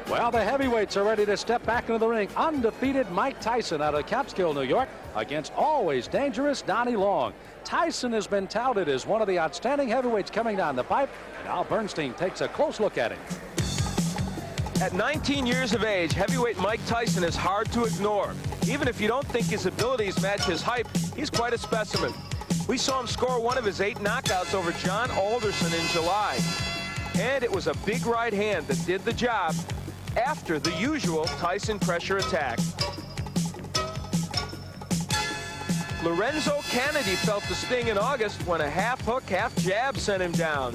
Well, the heavyweights are ready to step back into the ring. Undefeated Mike Tyson out of Catskill, New York, against always dangerous Donnie Long. Tyson has been touted as one of the outstanding heavyweights coming down the pipe. And Al Bernstein takes a close look at him. At 19 years of age, heavyweight Mike Tyson is hard to ignore. Even if you don't think his abilities match his hype, he's quite a specimen. We saw him score one of his 8 knockouts over John Alderson in July. And it was a big right hand that did the job after the usual Tyson pressure attack. Lorenzo Kennedy felt the sting in August when a half hook, half jab sent him down.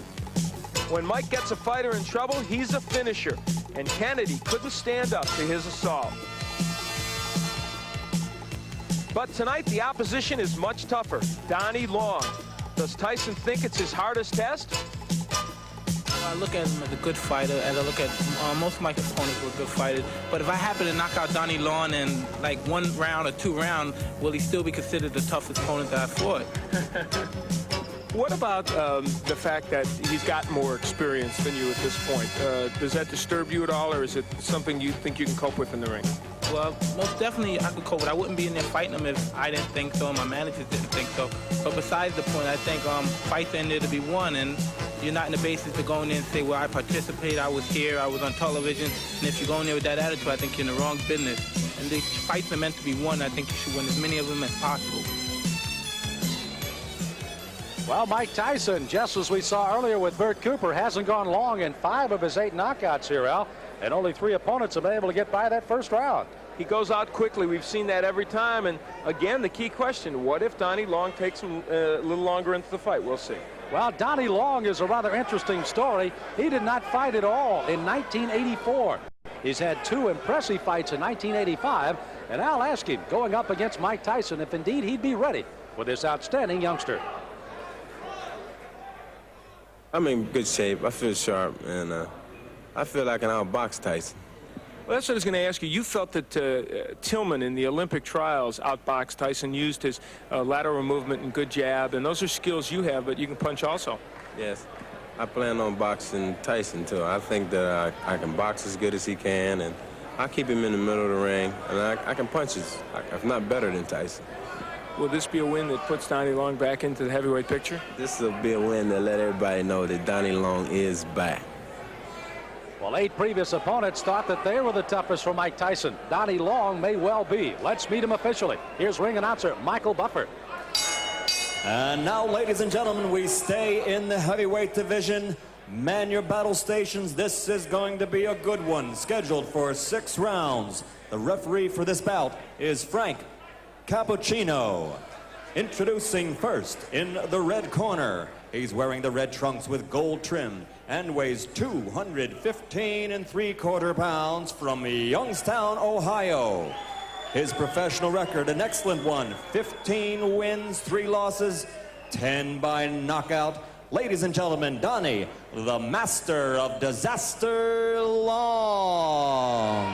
When Mike gets a fighter in trouble, he's a finisher, and Kennedy couldn't stand up to his assault. But tonight, the opposition is much tougher. Donnie Long. Does Tyson think it's his hardest test? I look at him as a good fighter, and I look at most of my opponents were good fighters. But if I happen to knock out Donnie Long in like 1 round or 2 rounds, will he still be considered the toughest opponent that I fought? What about the fact that he's got more experience than you at this point? Does that disturb you at all, or is it something you think you can cope with in the ring? Well, most definitely I could cope with. I wouldn't be in there fighting him if I didn't think so and my managers didn't think so. But besides the point, I think fights in there to be won, and you're not in the basis to go in there and say, well, I participated, I was here, I was on television. And if you go in there with that attitude, I think you're in the wrong business. And these fights are meant to be won. I think you should win as many of them as possible. Well, Mike Tyson, just as we saw earlier with Bert Cooper, hasn't gone long in 5 of his 8 knockouts here, Al. And only 3 opponents have been able to get by that first round. He goes out quickly. We've seen that every time. And again, the key question, what if Donnie Long takes him a little longer into the fight? We'll see. Well, Donnie Long is a rather interesting story. He did not fight at all in 1984. He's had 2 impressive fights in 1985. And I'll ask him, going up against Mike Tyson, if indeed he'd be ready with this outstanding youngster. I'm in good shape. I feel sharp, and I feel like I can outbox Tyson. Well, that's what I was going to ask you. You felt that Tillman in the Olympic trials outboxed Tyson, used his lateral movement and good jab, and those are skills you have, but you can punch also. Yes. I plan on boxing Tyson, too. I think that I can box as good as he can, and I keep him in the middle of the ring, and I can punch if not better than Tyson. Will this be a win that puts Donnie Long back into the heavyweight picture? This will be a win that let everybody know that Donnie Long is back. Well, 8 previous opponents thought that they were the toughest for Mike Tyson. Donnie Long may well be. Let's meet him officially. Here's ring announcer Michael Buffer. And now, ladies and gentlemen, we stay in the heavyweight division. Man your battle stations. This is going to be a good one, scheduled for 6 rounds. The referee for this bout is Frank Cappuccino. Introducing first in the red corner. He's wearing the red trunks with gold trim and weighs 215 3/4 pounds from Youngstown, Ohio. His professional record, an excellent one, 15 wins, 3 losses, 10 by knockout. Ladies and gentlemen, Donnie, the master of disaster, Long.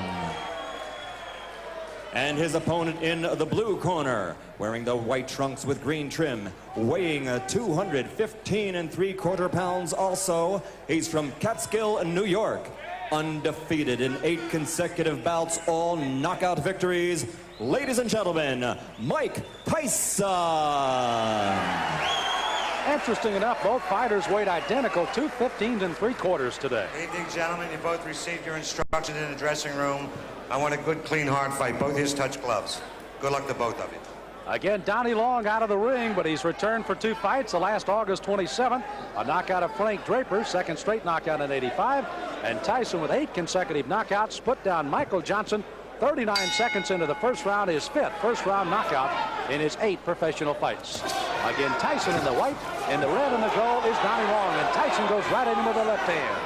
And his opponent in the blue corner, wearing the white trunks with green trim, weighing 215 3/4 pounds also. He's from Catskill, New York. Undefeated in 8 consecutive bouts, all knockout victories. Ladies and gentlemen, Mike Tyson. Interesting enough, both fighters weighed identical, 215 3/4 today. Good evening, gentlemen. You both received your instructions in the dressing room. I want a good, clean, hard fight. Both his touch gloves. Good luck to both of you. Again, Donnie Long out of the ring, but he's returned for 2 fights. The last August 27th, a knockout of Frank Draper, 2nd straight knockout in 85. And Tyson with 8 consecutive knockouts, put down Michael Johnson 39 seconds into the first round, his 5th first-round knockout in his 8 professional fights. Again, Tyson in the white, in the red and the gold is Donnie Long, and Tyson goes right in with the left hand.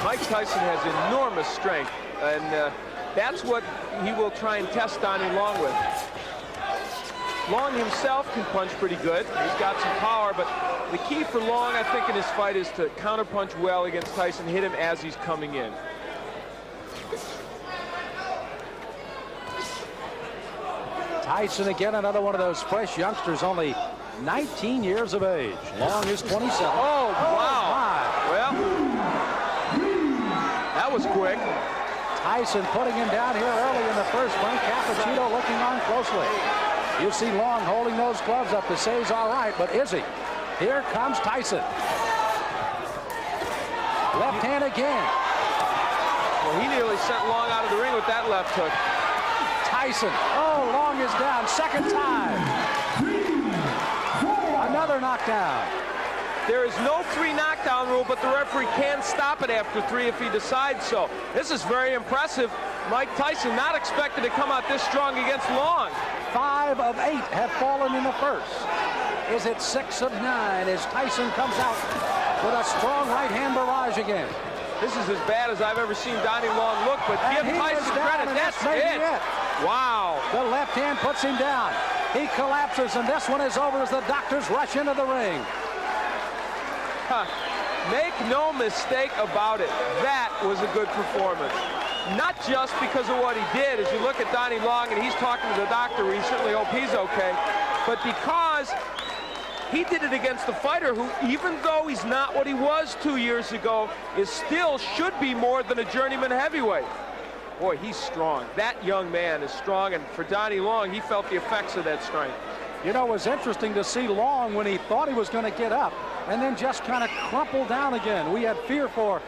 Mike Tyson has enormous strength, and that's what he will try and test Donnie Long with. Long himself can punch pretty good. He's got some power, but the key for Long, I think, in his fight is to counterpunch well against Tyson, hit him as he's coming in. Tyson again, another one of those fresh youngsters, only 19 years of age. Long is 27. Oh, wow. My. Well, that was quick. Tyson putting him down here early in the first. Frank Cappuccino looking on closely. You see Long holding those gloves up to say he's all right, but is he? Here comes Tyson. Left hand again. Well, he nearly sent Long out of the ring with that left hook. Tyson. Oh, Long is down. Second time. Another knockdown. There is no 3 knockdown rule, but the referee can stop it after 3 if he decides so. This is very impressive. Mike Tyson not expected to come out this strong against Long. 5 of 8 have fallen in the first. Is it 6 of 9 as Tyson comes out with a strong right hand barrage again? This is as bad as I've ever seen Donnie Long look, but And give he Tyson is down, credit. and That's maybe it. Wow. The left hand puts him down. He collapses, and this one is over as the doctors rush into the ring. Make no mistake about it. That was a good performance. Not just because of what he did. As you look at Donnie Long and he's talking to the doctor, we certainly hope he's okay, but because he did it against a fighter who, even though he's not what he was 2 years ago, is still should be more than a journeyman heavyweight. Boy, he's strong. That young man is strong, and for Donnie Long, he felt the effects of that strength. You know, it was interesting to see Long when he thought he was going to get up and then just kind of crumpled down again. We had fear for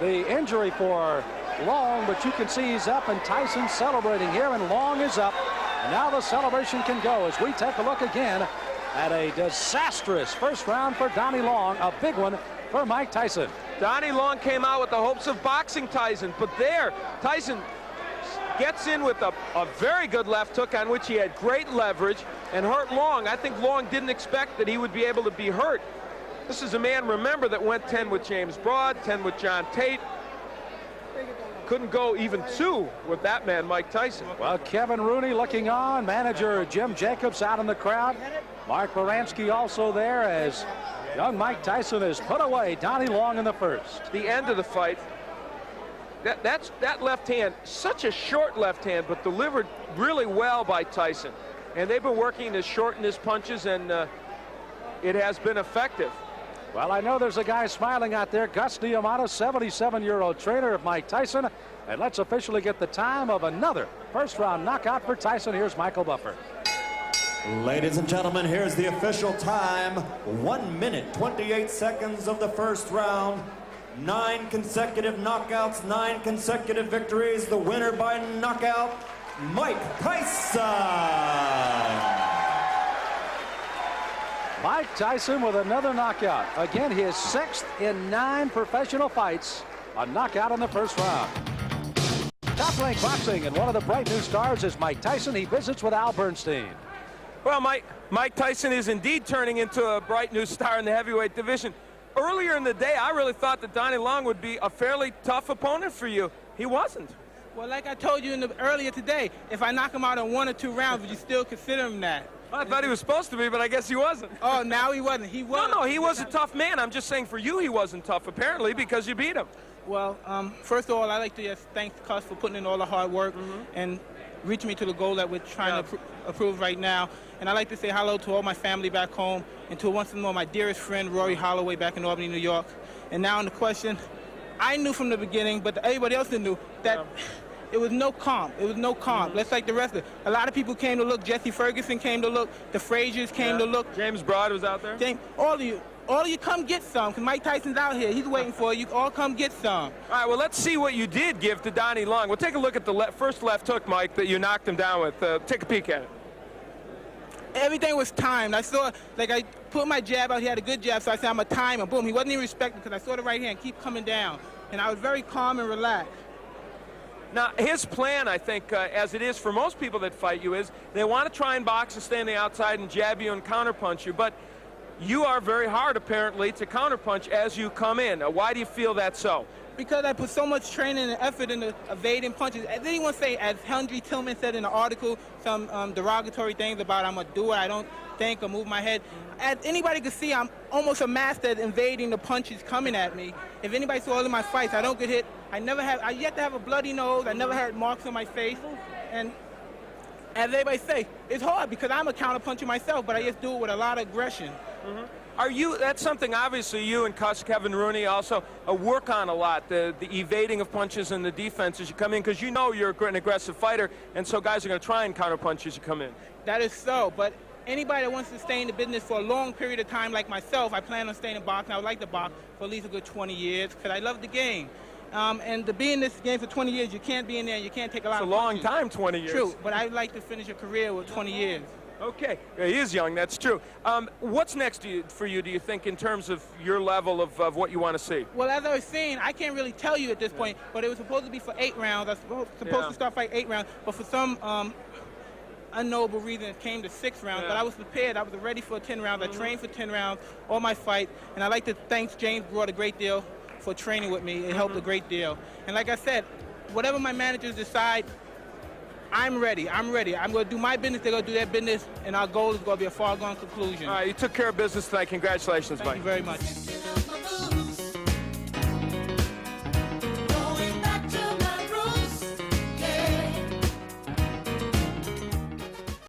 the injury for Long, but you can see he's up, and Tyson's celebrating here, and Long is up. And now the celebration can go as we take a look again at a disastrous first round for Donnie Long, a big one for Mike Tyson. Donnie Long came out with the hopes of boxing Tyson, but there, Tyson gets in with a very good left hook on which he had great leverage and hurt Long. I think Long didn't expect that he would be able to be hurt. This is a man, remember, that went 10 with James Broad, 10 with John Tate. Couldn't go even 2 with that man, Mike Tyson. Well, Kevin Rooney looking on, manager Jim Jacobs out in the crowd. Mark Baranski also there as young Mike Tyson has put away Donnie Long in the first. The end of the fight, that left hand, such a short left hand, but delivered really well by Tyson. And they've been working to shorten his punches, and it has been effective. Well, I know there's a guy smiling out there, Gus Diamata, 77-year-old trainer of Mike Tyson. And let's officially get the time of another first-round knockout for Tyson. Here's Michael Buffer. Ladies and gentlemen, here's the official time. 1 minute, 28 seconds of the first round. 9 consecutive knockouts, 9 consecutive victories. The winner by knockout, Mike Tyson. Mike Tyson with another knockout. Again, his 6th in 9 professional fights. A knockout in the first round. Top Rank Boxing, and one of the bright new stars is Mike Tyson. He visits with Al Bernstein. Well, Mike Tyson is indeed turning into a bright new star in the heavyweight division. Earlier in the day, I really thought that Donnie Long would be a fairly tough opponent for you. He wasn't. Well, like I told you earlier today, if I knock him out in 1 or 2 rounds, would you still consider him that? Well, I thought he was supposed to be, but I guess he wasn't. Oh, now he wasn't. He was. No, he was a tough man. I'm just saying for you he wasn't tough, apparently, because you beat him. Well, first of all, I'd like to just thank Cus for putting in all the hard work and reaching me to the goal that we're trying to approve right now. And I'd like to say hello to all my family back home and to once more my dearest friend, Rory Holloway, back in Albany, New York. And now on the question, I knew from the beginning, but everybody else knew that it was no comp. It was no comp. Let's like the rest of it. A lot of people came to look. Jesse Ferguson came to look. The Fraziers came to look. James Broad was out there. All of you come get some, because Mike Tyson's out here. He's waiting for you. All come get some. All right, well, let's see what you did give to Donnie Long. We'll take a look at the first left hook, Mike, that you knocked him down with. Take a peek at it. Everything was timed. I saw, like, I put my jab out. He had a good jab, so I said, I'm a timer. Boom. He wasn't even respecting because I saw the right hand keep coming down. And I was very calm and relaxed. Now, his plan, I think, as it is for most people that fight you, is they want to try and box and stay on the outside and jab you and counterpunch you. But you are very hard, apparently, to counterpunch as you come in. Why do you feel that's so? Because I put so much training and effort into evading punches. As anyone say, as Henry Tillman said in the article, some derogatory things about I'm going to do it, I don't think or move my head. As anybody can see, I'm almost a master at invading the punches coming at me. If anybody saw all of my fights, I don't get hit. I yet to have a bloody nose. I never had marks on my face. And as everybody say, it's hard because I'm a counterpuncher myself, but I just do it with a lot of aggression. That's something obviously you and Kevin Rooney also work on a lot, the evading of punches and the defense as you come in, because you know you're an aggressive fighter, and so guys are going to try and counter punch as you come in. That is so, but anybody that wants to stay in the business for a long period of time like myself, I plan on staying in boxing. I would like to box for at least a good 20 years because I love the game. And to be in this game for 20 years, you can't be in there, you can't take a lot of punches. It's a long time, 20 years. True, but I'd like to finish a career with 20 years. Okay, yeah, he is young, that's true. What's next for you, do you think, in terms of your level of what you want to see? Well, as I was saying, I can't really tell you at this point, but it was supposed to be for 8 rounds. I was supposed to start fighting 8 rounds, but for some unknowable reason, it came to 6 rounds. But I was prepared. I was ready for 10 rounds. I trained for 10 rounds, all my fight, and I'd like to thank James Broad a great deal for training with me. It helped a great deal. And like I said, whatever my managers decide, I'm ready. I'm ready. I'm going to do my business. They're going to do their business, and our goal is going to be a foregone conclusion. All right, you took care of business tonight. Congratulations, Thank you very much.